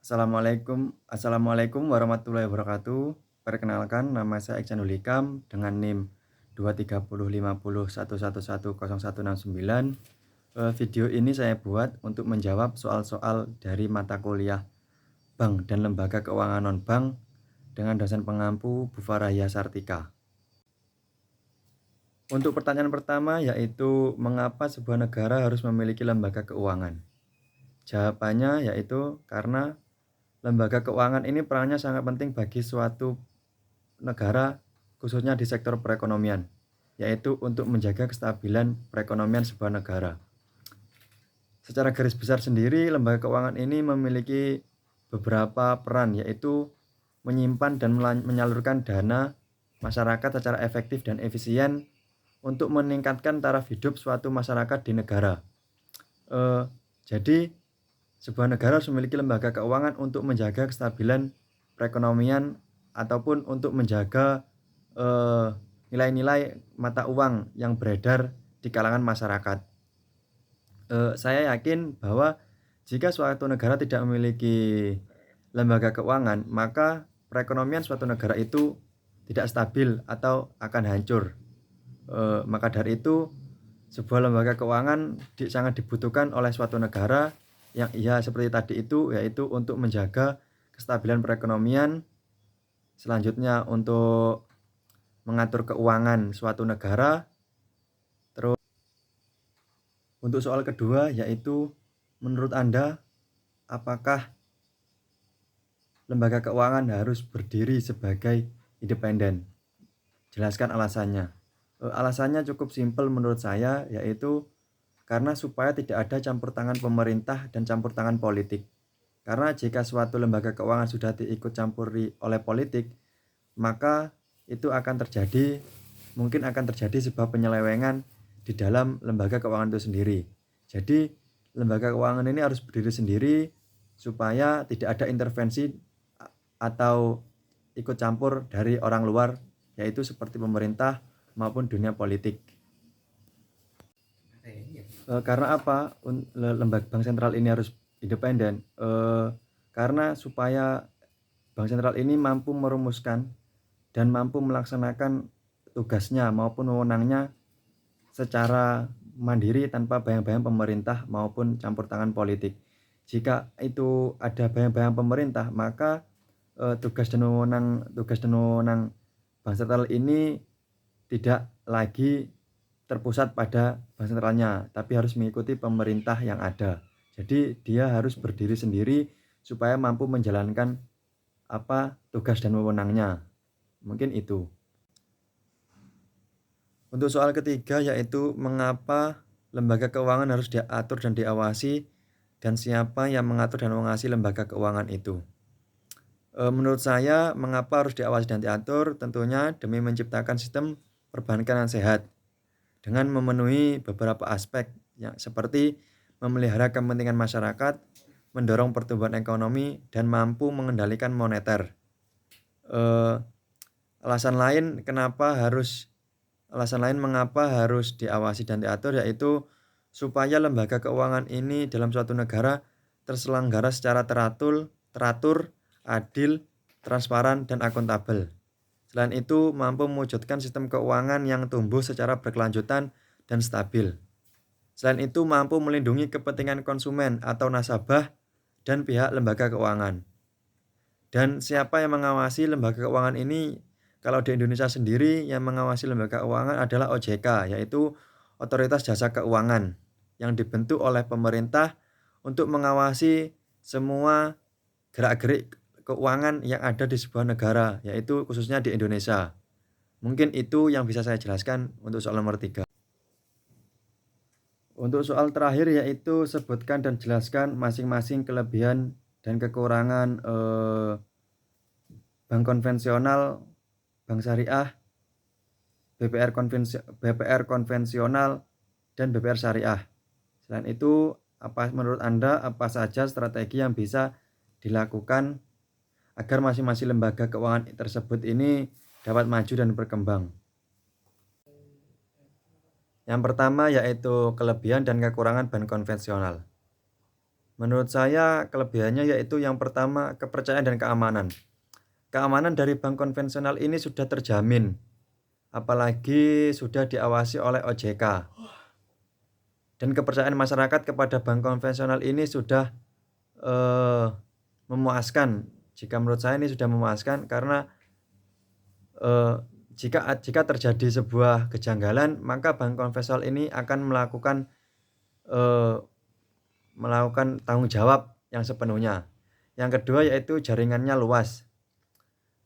Assalamualaikum warahmatullahi wabarakatuh. Perkenalkan, nama saya Iksanul Hikam dengan NIM 2305011110169. Video ini saya buat untuk menjawab soal-soal dari mata kuliah Bank dan Lembaga Keuangan Non-Bank dengan dosen pengampu Bu Farahia Sartika. Untuk pertanyaan pertama yaitu mengapa sebuah negara harus memiliki lembaga keuangan? Jawabannya yaitu karena lembaga keuangan ini perannya sangat penting bagi suatu negara, khususnya di sektor perekonomian, yaitu untuk menjaga kestabilan perekonomian sebuah negara. Secara garis besar sendiri, lembaga keuangan ini memiliki beberapa peran, yaitu menyimpan dan menyalurkan dana masyarakat secara efektif dan efisien untuk meningkatkan taraf hidup suatu masyarakat di negara. Jadi, sebuah negara harus memiliki lembaga keuangan untuk menjaga kestabilan perekonomian ataupun untuk menjaga nilai-nilai mata uang yang beredar di kalangan masyarakat. Saya yakin bahwa jika suatu negara tidak memiliki lembaga keuangan, maka perekonomian suatu negara itu tidak stabil atau akan hancur. Maka dari itu, sebuah lembaga keuangan sangat dibutuhkan oleh suatu negara yang seperti tadi itu, yaitu untuk menjaga kestabilan perekonomian, selanjutnya untuk mengatur keuangan suatu negara. Terus untuk soal kedua yaitu menurut Anda apakah lembaga keuangan harus berdiri sebagai independen? Jelaskan alasannya. Alasannya cukup simpel menurut saya, yaitu karena supaya tidak ada campur tangan pemerintah dan campur tangan politik. Karena jika suatu lembaga keuangan sudah diikut campuri oleh politik, maka itu mungkin akan terjadi sebuah penyelewengan di dalam lembaga keuangan itu sendiri. Jadi, lembaga keuangan ini harus berdiri sendiri supaya tidak ada intervensi atau ikut campur dari orang luar, yaitu seperti pemerintah maupun dunia politik. Karena apa? Lembaga bank sentral ini harus independen? Karena supaya bank sentral ini mampu merumuskan dan mampu melaksanakan tugasnya maupun wewenangnya secara mandiri tanpa bayang-bayang pemerintah maupun campur tangan politik. Jika itu ada bayang-bayang pemerintah, maka tugas dan wewenang bank sentral ini tidak lagi terpusat pada bank sentralnya, tapi harus mengikuti pemerintah yang ada. Jadi dia harus berdiri sendiri supaya mampu menjalankan tugas dan wewenangnya. Mungkin itu. Untuk soal ketiga yaitu mengapa lembaga keuangan harus diatur dan diawasi dan siapa yang mengatur dan mengawasi lembaga keuangan itu. Menurut saya mengapa harus diawasi dan diatur? Tentunya demi menciptakan sistem perbankan yang sehat dengan memenuhi beberapa aspek seperti memelihara kepentingan masyarakat, mendorong pertumbuhan ekonomi, dan mampu mengendalikan moneter. Alasan lain mengapa harus diawasi dan diatur yaitu supaya lembaga keuangan ini dalam suatu negara terselenggara secara teratur, adil, transparan, dan akuntabel. Selain itu, mampu mewujudkan sistem keuangan yang tumbuh secara berkelanjutan dan stabil. Selain itu, mampu melindungi kepentingan konsumen atau nasabah dan pihak lembaga keuangan. Dan siapa yang mengawasi lembaga keuangan ini? Kalau di Indonesia sendiri yang mengawasi lembaga keuangan adalah OJK, yaitu Otoritas Jasa Keuangan, yang dibentuk oleh pemerintah untuk mengawasi semua gerak-gerik keuangan yang ada di sebuah negara, yaitu khususnya di Indonesia. Mungkin itu yang bisa saya jelaskan untuk soal nomor 3. Untuk soal terakhir yaitu sebutkan dan jelaskan masing-masing kelebihan dan kekurangan bank konvensional, bank syariah, BPR konvensional, dan BPR syariah. Selain itu, menurut Anda apa saja strategi yang bisa dilakukan agar masing-masing lembaga keuangan tersebut ini dapat maju dan berkembang? Yang pertama yaitu kelebihan dan kekurangan bank konvensional. Menurut saya kelebihannya yaitu yang pertama kepercayaan dan keamanan. Keamanan dari bank konvensional ini sudah terjamin, apalagi sudah diawasi oleh OJK. Dan kepercayaan masyarakat kepada bank konvensional ini sudah eh, memuaskan. Jika menurut saya ini sudah memuaskan karena eh, jika terjadi sebuah kejanggalan, maka bank konvensional ini akan eh, melakukan tanggung jawab yang sepenuhnya. Yang kedua yaitu jaringannya luas.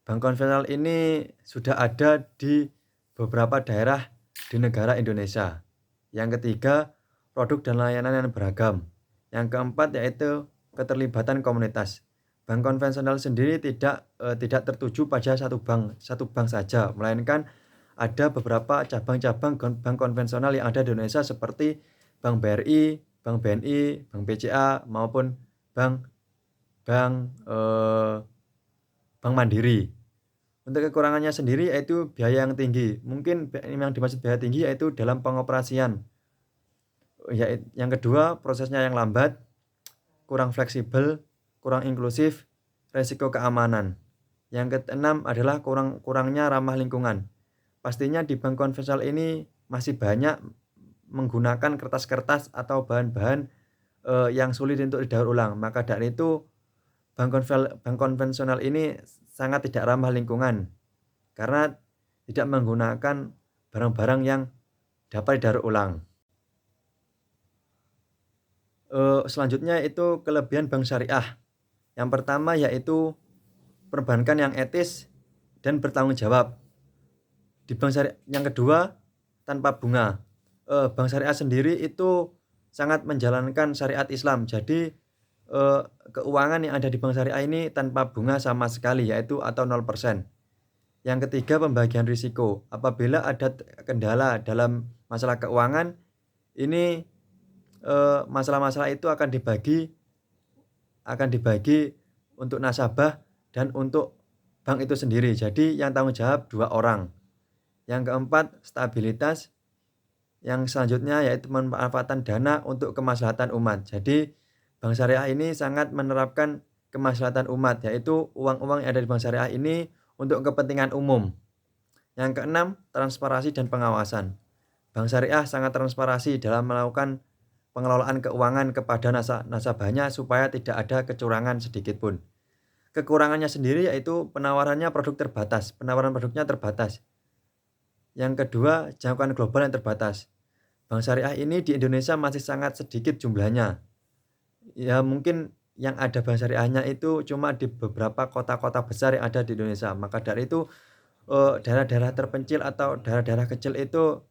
Bank konvensional ini sudah ada di beberapa daerah di negara Indonesia. Yang ketiga, produk dan layanan yang beragam. Yang keempat yaitu keterlibatan komunitas. Bank konvensional sendiri tidak tertuju pada satu bank saja, melainkan ada beberapa cabang-cabang bank konvensional yang ada di Indonesia seperti Bank BRI, Bank BNI, Bank BCA maupun bank bank eh, Bank Mandiri. Untuk kekurangannya sendiri yaitu biaya yang tinggi. Mungkin yang dimaksud biaya tinggi yaitu dalam pengoperasian. Yang kedua, prosesnya yang lambat, kurang fleksibel, kurang inklusif, resiko keamanan. Yang keenam adalah kurangnya ramah lingkungan. Pastinya di bank konvensional ini masih banyak menggunakan kertas-kertas atau bahan-bahan yang sulit untuk didaur ulang. Maka dari itu bank konvensional ini sangat tidak ramah lingkungan karena tidak menggunakan barang-barang yang dapat didaur ulang. Selanjutnya itu kelebihan bank syariah. Yang pertama yaitu perbankan yang etis dan bertanggung jawab. Di bank syariah yang kedua tanpa bunga. Bank syariah sendiri itu sangat menjalankan syariat Islam. Jadi keuangan yang ada di bank syariah ini tanpa bunga sama sekali yaitu atau 0%. Yang ketiga pembagian risiko. Apabila ada kendala dalam masalah keuangan, ini masalah-masalah itu akan dibagi untuk nasabah dan untuk bank itu sendiri. Jadi yang tanggung jawab 2 orang. Yang keempat stabilitas. Yang selanjutnya yaitu pemanfaatan dana untuk kemaslahatan umat. Jadi bank syariah ini sangat menerapkan kemaslahatan umat, yaitu uang-uang yang ada di bank syariah ini untuk kepentingan umum. Yang keenam, transparansi dan pengawasan. Bank syariah sangat transparansi dalam melakukan pengelolaan keuangan kepada nasabahnya supaya tidak ada kecurangan sedikit pun. Kekurangannya sendiri yaitu penawaran produknya terbatas. Yang kedua, jangkauan global yang terbatas. Bank syariah ini di Indonesia masih sangat sedikit jumlahnya. Ya mungkin yang ada bank syariahnya itu cuma di beberapa kota-kota besar yang ada di Indonesia. Maka dari itu daerah-daerah terpencil atau daerah-daerah kecil itu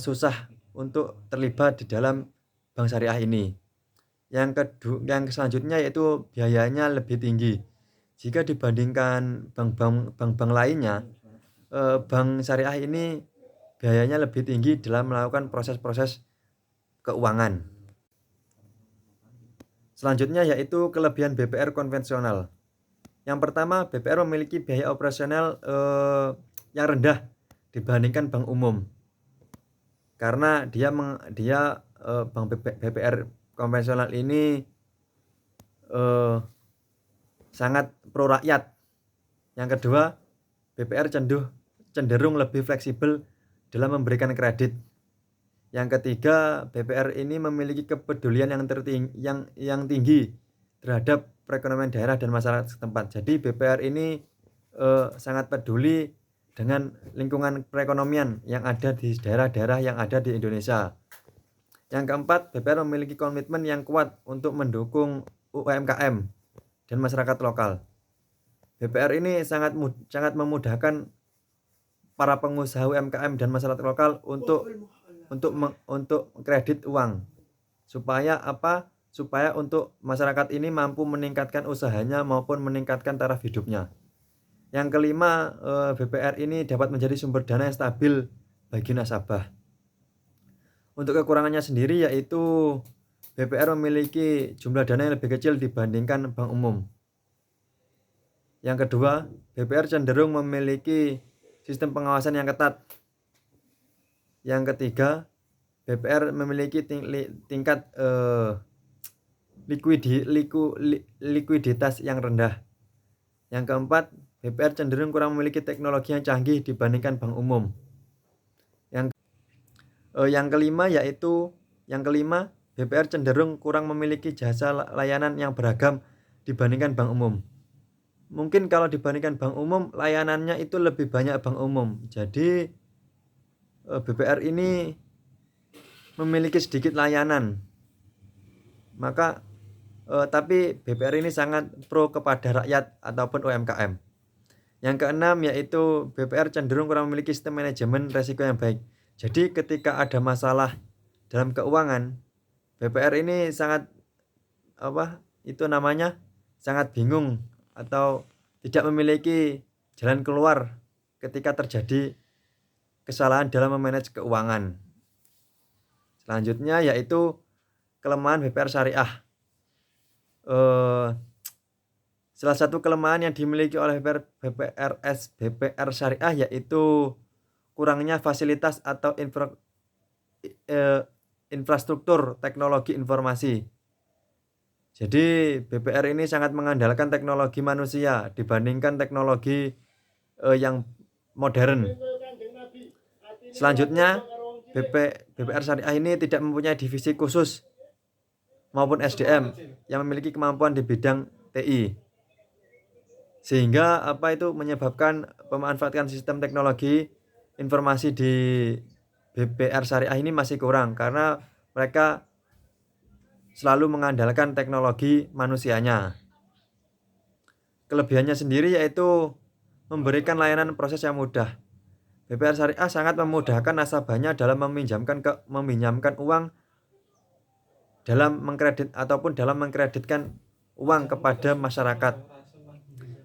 susah untuk terlibat di dalam bank syariah ini. Yang selanjutnya yaitu biayanya lebih tinggi. Jika dibandingkan bank-bank lainnya, bank syariah ini biayanya lebih tinggi dalam melakukan proses-proses keuangan. Selanjutnya yaitu kelebihan BPR konvensional. Yang pertama, BPR memiliki biaya operasional yang rendah dibandingkan bank umum. Karena bank BPR konvensional ini sangat pro rakyat. Yang kedua, BPR cenderung lebih fleksibel dalam memberikan kredit. Yang ketiga, BPR ini memiliki kepedulian yang tinggi terhadap perekonomian daerah dan masyarakat setempat. Jadi BPR ini sangat peduli dengan lingkungan perekonomian yang ada di daerah-daerah yang ada di Indonesia. Yang keempat, BPR memiliki komitmen yang kuat untuk mendukung UMKM dan masyarakat lokal. BPR ini sangat memudahkan para pengusaha UMKM dan masyarakat lokal untuk kredit uang. Supaya untuk masyarakat ini mampu meningkatkan usahanya maupun meningkatkan taraf hidupnya. Yang kelima, BPR ini dapat menjadi sumber dana yang stabil bagi nasabah. Untuk kekurangannya sendiri yaitu BPR memiliki jumlah dana yang lebih kecil dibandingkan bank umum. Yang kedua, BPR cenderung memiliki sistem pengawasan yang ketat. Yang ketiga, BPR memiliki tingkat likuiditas yang rendah. Yang keempat, BPR cenderung kurang memiliki teknologi yang canggih dibandingkan bank umum. Yang kelima, BPR cenderung kurang memiliki jasa layanan yang beragam dibandingkan bank umum. Mungkin kalau dibandingkan bank umum, layanannya itu lebih banyak bank umum. Jadi BPR ini memiliki sedikit layanan. Tapi BPR ini sangat pro kepada rakyat ataupun UMKM. Yang keenam yaitu BPR cenderung kurang memiliki sistem manajemen resiko yang baik. Jadi ketika ada masalah dalam keuangan, BPR ini sangat sangat bingung atau tidak memiliki jalan keluar ketika terjadi kesalahan dalam memanage keuangan. Selanjutnya yaitu kelemahan BPR syariah. Salah satu kelemahan yang dimiliki oleh BPR syariah yaitu kurangnya fasilitas atau infrastruktur teknologi informasi. Jadi BPR ini sangat mengandalkan teknologi manusia dibandingkan teknologi yang modern. Selanjutnya, BPR syariah ini tidak mempunyai divisi khusus maupun SDM yang memiliki kemampuan di bidang TI. Sehingga menyebabkan pemanfaatan sistem teknologi informasi di BPR syariah ini masih kurang karena mereka selalu mengandalkan teknologi manusianya. Kelebihannya sendiri yaitu memberikan layanan proses yang mudah. BPR syariah sangat memudahkan nasabahnya dalam meminjamkan uang, dalam mengkreditkan uang kepada masyarakat.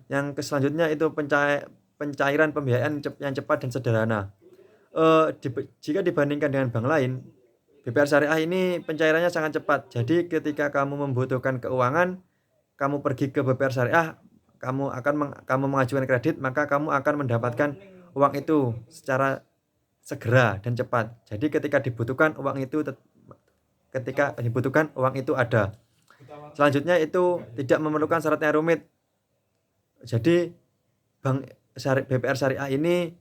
Yang selanjutnya itu pencairan pembiayaan yang cepat dan sederhana. Jika dibandingkan dengan bank lain, BPR syariah ini pencairannya sangat cepat. Jadi ketika kamu membutuhkan keuangan, kamu pergi ke BPR syariah, kamu mengajukan kredit, maka kamu akan mendapatkan uang itu secara segera dan cepat. Jadi ketika dibutuhkan uang itu ada. Selanjutnya itu tidak memerlukan syarat yang rumit. Jadi BPR syariah ini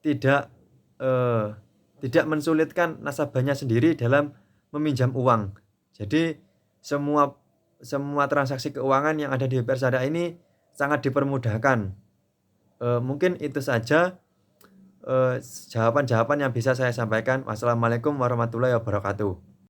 tidak mensulitkan nasabahnya sendiri dalam meminjam uang. Jadi semua transaksi keuangan yang ada di BPR syariah ini sangat dipermudahkan. Mungkin itu saja jawaban-jawaban yang bisa saya sampaikan. Wassalamualaikum warahmatullahi wabarakatuh.